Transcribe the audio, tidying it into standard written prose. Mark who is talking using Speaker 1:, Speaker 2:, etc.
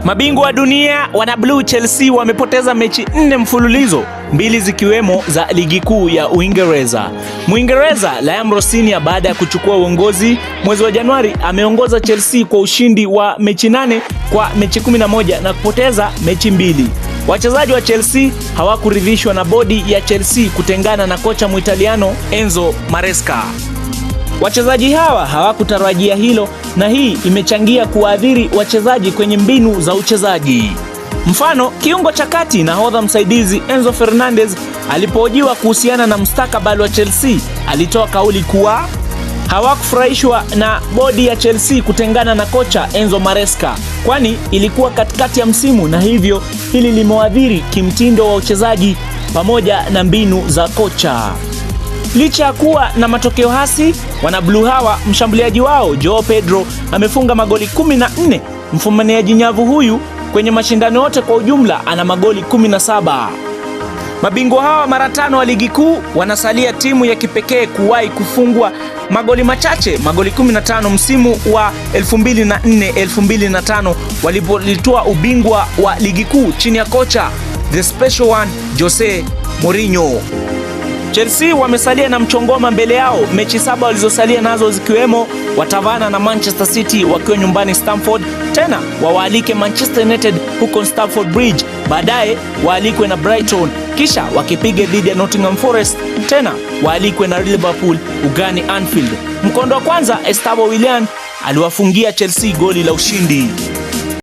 Speaker 1: Mabingwa wa dunia wana Blue Chelsea wamepoteza mechi 4 mfululizo, 2 zikiwemo za ligi kuu ya Uingereza. Muingereza Liam Rosinia baada ya kuchukua uongozi mwezi wa Januari ameongoza Chelsea kwa ushindi wa mechi 8 kwa mechi 11 na kupoteza mechi 2. Wachezaji wa Chelsea hawakuridhishwa na bodi ya Chelsea kutengana na kocha Muitaliano Enzo Maresca. Wachezaji hawa hawakutarajia hilo na hii imechangia kuadhiri wachezaji kwenye mbinu za uchezaji. Mfano, kiungo cha kati nahodha msaidizi Enzo Fernandez alipohojiwa kuhusiana na mustakabali wa Chelsea, alitoa kauli kuwa hawakufurahishwa na bodi ya Chelsea kutengana na kocha Enzo Maresca, kwani ilikuwa katikati ya msimu na hivyo hili limewadhiri kimtindo wa uchezaji pamoja na mbinu za kocha. Licha ya kuwa na matokeo hasi, wana Blue hawa mshambuliaji wao Joao Pedro amefunga magoli 14. Mfumaniaji nyavu huyu kwenye mashindano yote kwa ujumla ana magoli 17. Mabingwa hawa mara 5 wa ligi kuu wanasalia timu ya kipekee kuwahi kufungwa magoli machache, magoli 15 msimu wa 2004-2005 walipolitoa ubingwa wa ligi kuu chini ya kocha the special one Jose Mourinho. Chelsea wamesalia na mchongoma mbele yao, mechi 7 walizosalia nazo zikiwemo watavana na Manchester City wakiwa nyumbani Stamford, tena wawaalike Manchester United huko Stamford Bridge, baadaye waalikwe na Brighton, kisha wakipiga dhidi ya Nottingham Forest, tena waalikwe na Liverpool ugani Anfield. Mkondo wa kwanza Estevao Willian aliwafungia Chelsea goli la ushindi.